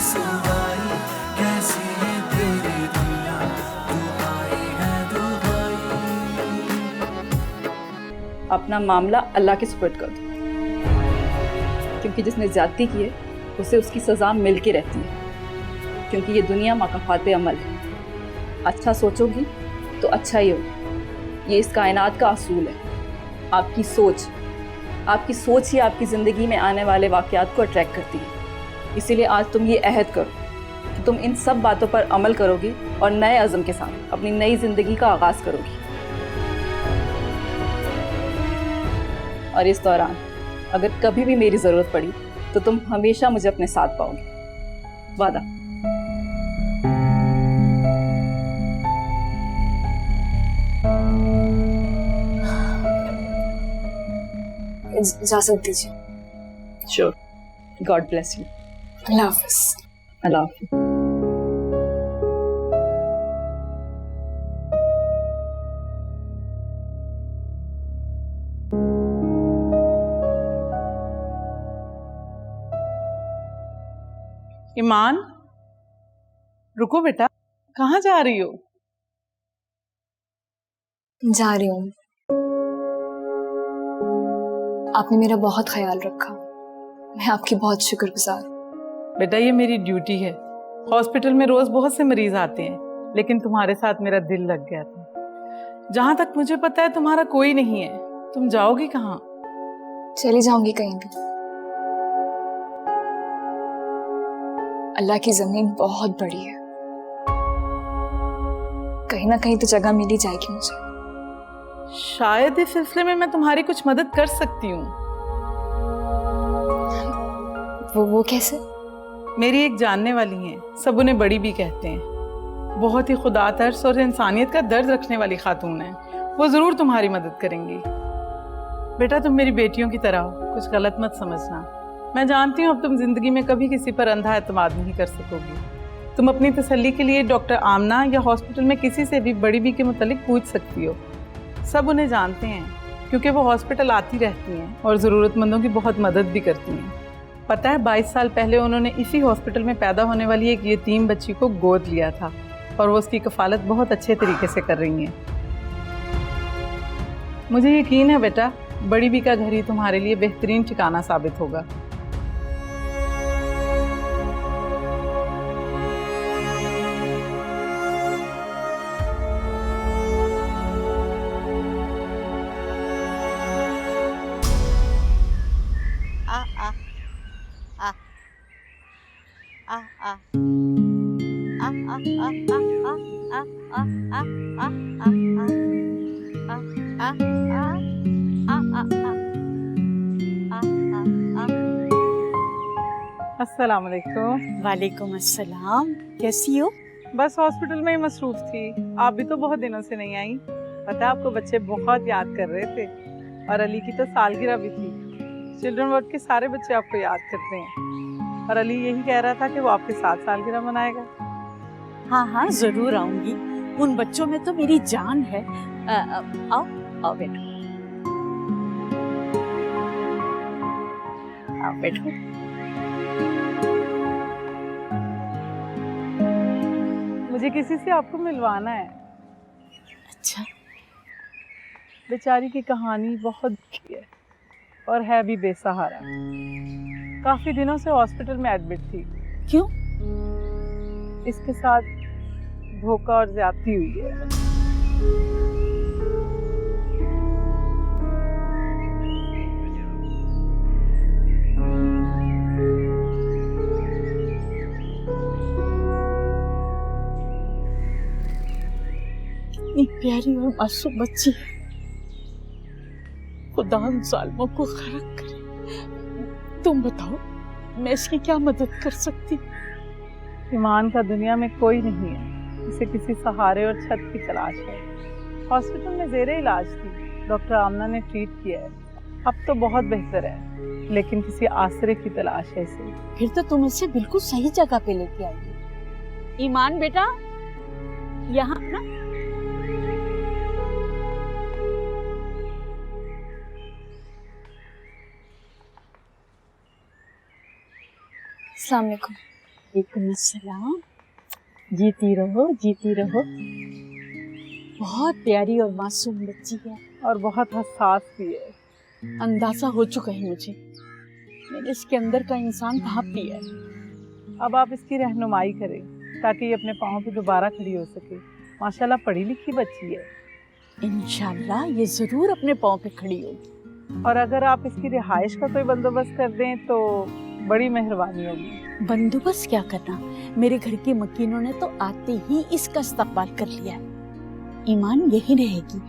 रुसवाई, कैसी है तेरी दुनिया, दुहाई है दुहाई। अपना मामला अल्लाह के सुपुर्द कर दो, क्योंकि जिसने ज्यादती की है उसे उसकी सजा मिल के रहती है, क्योंकि ये दुनिया मकाफात अमल है। अच्छा सोचोगी तो अच्छा ही होगा, ये इस कायनात का असूल है। आपकी सोच ही आपकी ज़िंदगी में आने वाले वाक़यात को अट्रैक्ट करती है। इसीलिए आज तुम ये अहद करो कि तुम इन सब बातों पर अमल करोगी और नए अज़्म के साथ अपनी नई ज़िंदगी का आगाज़ करोगी। और इस दौरान अगर कभी भी मेरी ज़रूरत पड़ी तो तुम हमेशा मुझे अपने साथ पाओगे, वादा। इजाज़त दीजिए। Sure. God bless you. Allah हाफ़िज़। अल्लाह हाफ़िज़। ईमान, रुको बेटा, कहाँ जा रही हो? जा रही हूँ। आपने मेरा बहुत ख्याल रखा, मैं आपकी बहुत शुक्रगुजार हूँ। बेटा ये मेरी ड्यूटी है। हॉस्पिटल में रोज बहुत से मरीज आते हैं, लेकिन तुम्हारे साथ मेरा दिल लग गया था। जहाँ तक मुझे पता है तुम्हारा कोई नहीं है। तुम जाओगी कहाँ? चली जाऊंगी कहीं भी। अल्लाह की जमीन बहुत बड़ी है, कहीं ना कहीं तो जगह मिल ही जाएगी मुझे। शायद इस सिलसिले में मैं तुम्हारी कुछ मदद कर सकती हूँ। वो कैसे? मेरी एक जानने वाली है, सब उन्हें बड़ी भी कहते हैं। बहुत ही खुदा तर्स और इंसानियत का दर्द रखने वाली खातून है। वो जरूर तुम्हारी मदद करेंगी। बेटा तुम मेरी बेटियों की तरह हो, कुछ गलत मत समझना। मैं जानती हूँ अब तुम जिंदगी में कभी किसी पर अंधा एतमाद नहीं कर सकोगी। तुम अपनी तसल्ली के लिए डॉक्टर आमना या हॉस्पिटल में किसी से भी बड़ी बी के मुतालिक पूछ सकती हो। सब उन्हें जानते हैं क्योंकि वो हॉस्पिटल आती रहती हैं और ज़रूरतमंदों की बहुत मदद भी करती हैं। पता है 22 साल पहले उन्होंने इसी हॉस्पिटल में पैदा होने वाली एक यतीम बच्ची को गोद लिया था और वो उसकी कफ़ालत बहुत अच्छे तरीके से कर रही हैं। मुझे यकीन है बेटा, बड़ी बी का घर ही तुम्हारे लिए बेहतरीन ठिकाना साबित होगा। अस्सलाम वालेकुम। वालेकुम अस्सलाम। कैसी हो? बस हॉस्पिटल में ही मसरूफ थी। आप भी तो बहुत दिनों से नहीं आई। पता है आपको बच्चे बहुत याद कर रहे थे और अली की तो सालगिरह भी थी। चिल्ड्रन वार्ड के सारे बच्चे आपको याद करते हैं और अली यही कह रहा था कि वो आपके साथ सालगिरह मनाएगा। हाँ हाँ जरूर आऊंगी। उन बच्चों में तो मेरी जान है। आओ आओ बैठो, आओ बैठो। मुझे किसी से आपको मिलवाना है। अच्छा। बेचारी की कहानी बहुत दुखी है और है भी बेसहारा। काफी दिनों से हॉस्पिटल में एडमिट थी। क्यों? इसके साथ धोखा और ज्यादती हुई है। इतनी प्यारी और मासूम बच्ची है, खुदा उन जालिमों को खरक करे। तुम बताओ मैं इसकी क्या मदद कर सकती? ईमान का दुनिया में कोई नहीं है, इसे किसी सहारे और छत की तलाश है। हॉस्पिटल में ज़ेरे इलाज थी, डॉक्टर आमना ने ट्रीट किया है। अब तो बहुत बेहतर है, लेकिन किसी आसरे की तलाश है इसे। फिर तो तुम इसे बिल्कुल सही जगह पे लेके आई। ईमान बेटा, यहाँ ना। अस्सलाम वालेकुम। वालेकुम अस्सलाम। जीती रहो, जीती रहो। बहुत प्यारी और मासूम बच्ची है और बहुत हसास भी है। अंदाजा हो चुका है मुझे, मैंने इसके अंदर का इंसान भाप लिया है। अब आप इसकी रहनुमाई करें ताकि ये अपने पाँव पे दोबारा खड़ी हो सके। माशाल्लाह पढ़ी लिखी बच्ची है इंशाल्लाह ये जरूर अपने पाँव पे खड़ी होगी। और अगर आप इसकी रिहाइश का कोई बंदोबस्त कर दें तो बड़ी मेहरबानी होगी। बंदोबस्त क्या करना, मेरे घर के मकीनों ने तो आते ही इसका इस्तकबाल कर लिया है। ईमान यही रहेगी,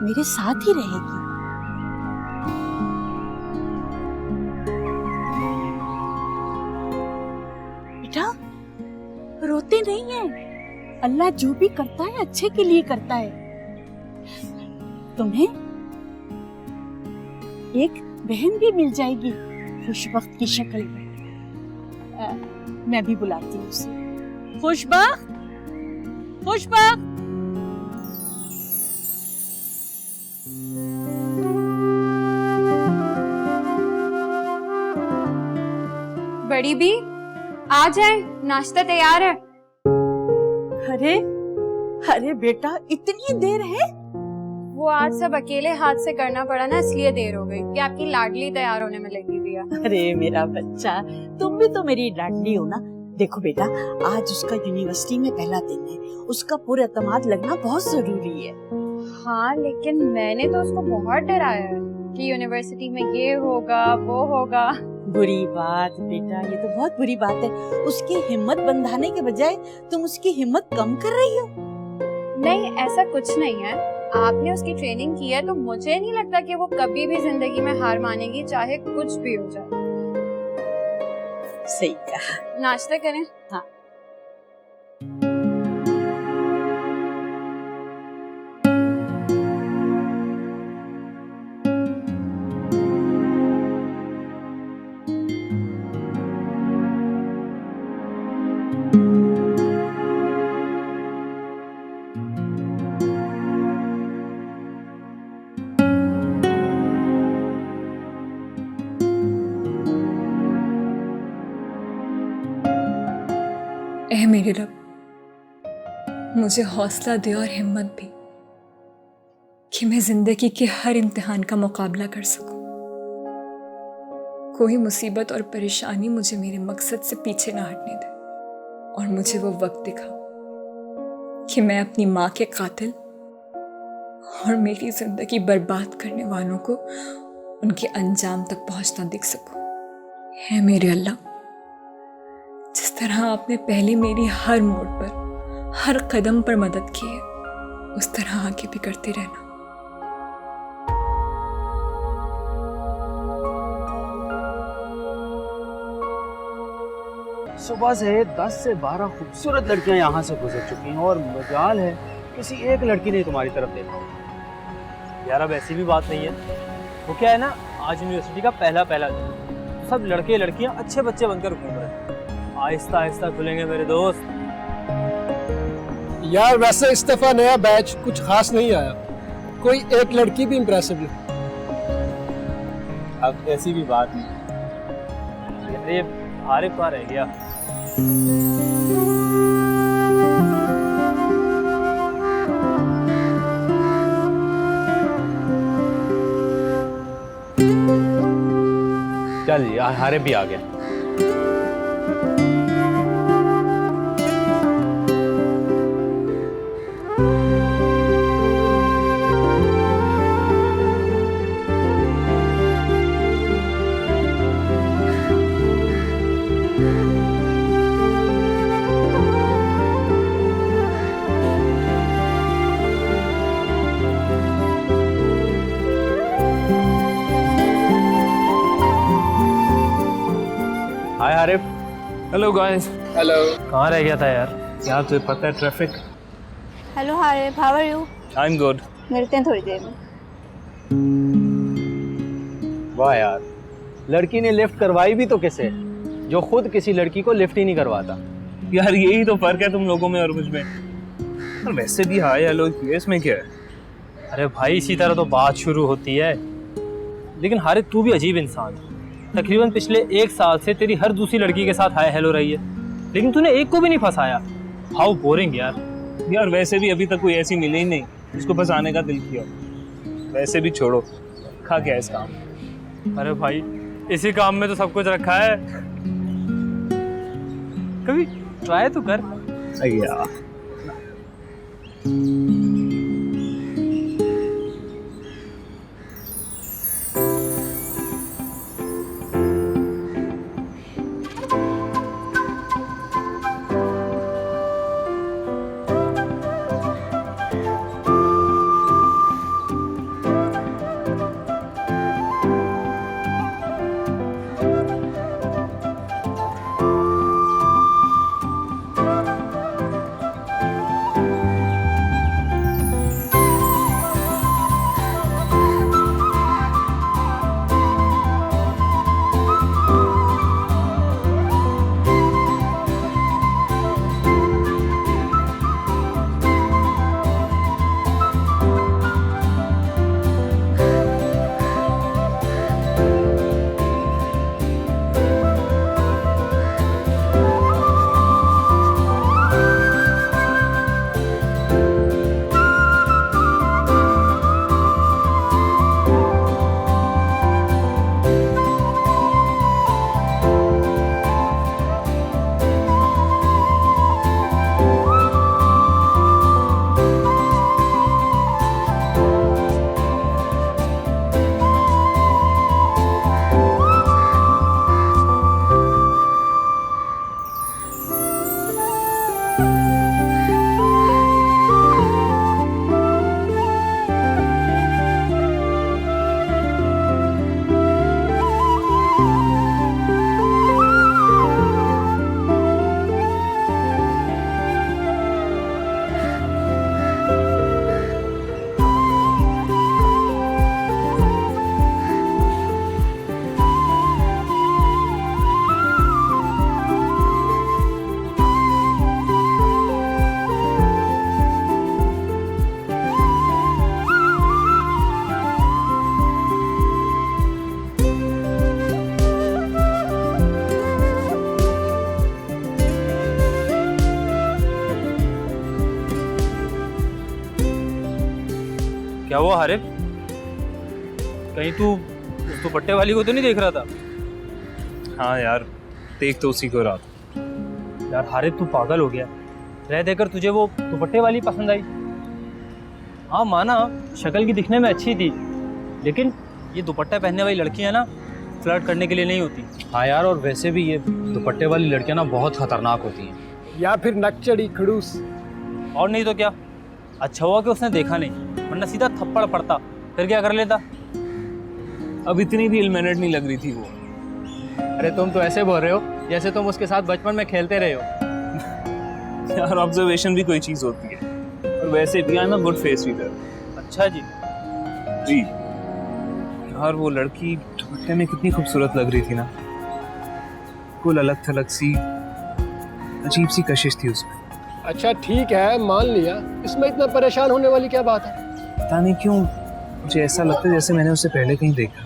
मेरे साथ ही रहेगी। बेटा रोते नहीं है, अल्लाह जो भी करता है अच्छे के लिए करता है। तुम्हें एक बहन भी मिल जाएगी खुशबख्त की शक्ल में। मैं भी बुलाती हूँ उसे। खुशबख्त, खुशबख्त। बड़ी भी आ जाए, नाश्ता तैयार है। अरे अरे बेटा इतनी देर है? वो आज सब अकेले हाथ से करना पड़ा ना, इसलिए देर हो गई। ये आपकी लाडली तैयार होने में लगी हुई है। अरे मेरा बच्चा, तुम भी तो मेरी लाडली हो ना। देखो बेटा, आज उसका यूनिवर्सिटी में पहला दिन है, उसका पूरा एतमाद लगना बहुत जरूरी है। हाँ, लेकिन मैंने तो उसको बहुत डराया है कि यूनिवर्सिटी में ये होगा वो होगा। बुरी बात बेटा, ये तो बहुत बुरी बात है। उसकी हिम्मत बंधाने के बजाय तुम उसकी हिम्मत कम कर रही हो। नहीं, ऐसा कुछ नहीं है। आपने उसकी ट्रेनिंग की है तो मुझे नहीं लगता कि वो कभी भी जिंदगी में हार मानेगी, चाहे कुछ भी हो जाए। सही कहा। नाश्ता करें? हाँ। ऐ मेरे रब, मुझे हौसला दे और हिम्मत भी कि मैं जिंदगी के हर इम्तिहान का मुकाबला कर सकूं। कोई मुसीबत और परेशानी मुझे मेरे मकसद से पीछे ना हटने दे और मुझे वो वक्त दिखा कि मैं अपनी माँ के कातिल और मेरी जिंदगी बर्बाद करने वालों को उनके अंजाम तक पहुंचना दिख सकूं। है मेरे अल्लाह, जिस तरह आपने पहले मेरी हर मोड़ पर, हर कदम पर मदद की है, उस तरह आगे भी करते रहना। सुबह से 10 से 12 खूबसूरत लड़कियां यहाँ से गुजर चुकी हैं और मजाल है किसी एक लड़की ने तुम्हारी तरफ देखा हो। यार अब ऐसी भी बात नहीं है। वो क्या है ना, आज यूनिवर्सिटी का पहला दिन, सब लड़के लड़कियां अच्छे बच्चे बनकर घूम रहे हैं। आहिस्ता आहिस्ता खुलेंगे मेरे दोस्त। यार वैसे इस दफा नया बैच कुछ खास नहीं आया, कोई एक लड़की भी इम्प्रेसिव नहीं। अब ऐसी भी बात नहीं। यार ये आरिफ कहाँ रह गया? चल यार, हारिफ भी आ गया। Hi Arif. Hello guys. Hello. कहाँ रह गया था यार? यार तुझे पता है traffic. Hello Harif, how are you? I am good. मिलते हैं थोड़ी देर में। वाह यार, लड़की ने लिफ्ट करवाई भी तो किसे, जो खुद किसी लड़की को लिफ्ट ही नहीं करवाता। यार यही तो फर्क है तुम लोगों में और मुझ में। और वैसे भी हाय हेलो इसमें क्या है? अरे भाई इसी तरह तो बात शुरू होती है। लेकिन हारिफ तू भी अजीब इंसान है। तकरीबन पिछले 1 साल से तेरी हर दूसरी लड़की के साथ हाय हेलो रही है। लेकिन तूने एक को भी नहीं फंसाया। हाउ बोरिंग यार। यार वैसे भी अभी तक कोई ऐसी मिली ही नहीं जिसको फंसाने का दिल किया। वैसे भी छोड़ो, खा क्या इस काम। अरे भाई इसी काम में तो सब कुछ रखा है, कभी ट्राई तो कर। यार क्या हुआ हारिफ, कहीं तू उस दुपट्टे वाली को तो नहीं देख रहा था? हाँ यार, देख तो उसी को रहा था। यार हारिफ तू पागल हो गया, रह देकर तुझे वो दुपट्टे वाली पसंद आई। हाँ माना शक्ल की दिखने में अच्छी थी, लेकिन ये दुपट्टा पहनने वाली लड़कियां ना फ्लर्ट करने के लिए नहीं होती। हाँ यार, और वैसे भी ये दुपट्टे वाली लड़कियां ना बहुत खतरनाक होती हैं। या फिर नकचड़ी खड़ूस। और नहीं तो क्या, अच्छा हुआ कि उसने देखा नहीं, वरना सीधा थप्पड़ पड़ता, फिर क्या कर लेता। अब इतनी भी इलमिनेट नहीं लग रही थी वो। अरे तुम तो ऐसे बोल रहे हो जैसे तुम उसके साथ बचपन में खेलते रहे हो। यार ऑब्जर्वेशन भी कोई चीज होती है, और वैसे भी I am a good face reader. अच्छा जी। जी यार, वो लड़की दुपट्टे में कितनी खूबसूरत लग रही थी ना, कुल अलग थलग सी अजीब सी कशिश थी उसमें। अच्छा ठीक है, मान लिया, इसमें इतना परेशान होने वाली क्या बात है? पता नहीं क्यों मुझे ऐसा लगता है जैसे मैंने उसे पहले कहीं देखा।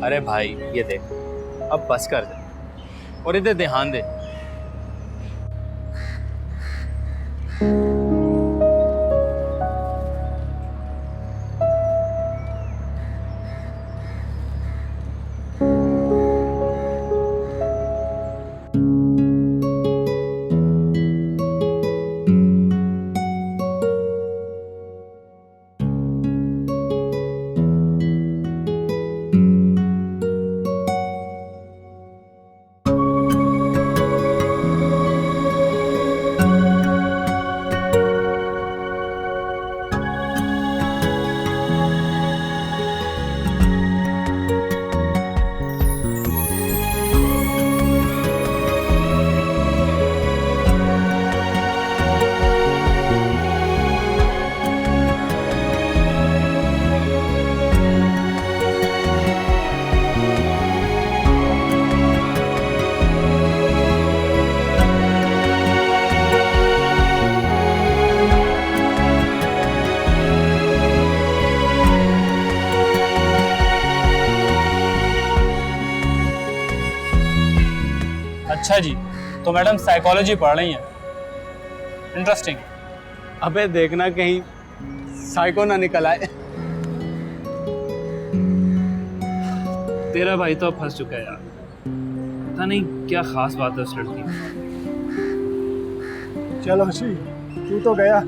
अरे भाई ये देख, अब बस कर दे और इधर ध्यान दे। अच्छा जी, तो मैडम साइकोलॉजी पढ़ रही हैं। इंटरेस्टिंग। अबे देखना कहीं साइको ना निकल आए। तेरा भाई तो अब फंस चुका है यार, पता नहीं क्या खास बात है उस लड़की में। चलो हसी, तू तो गया,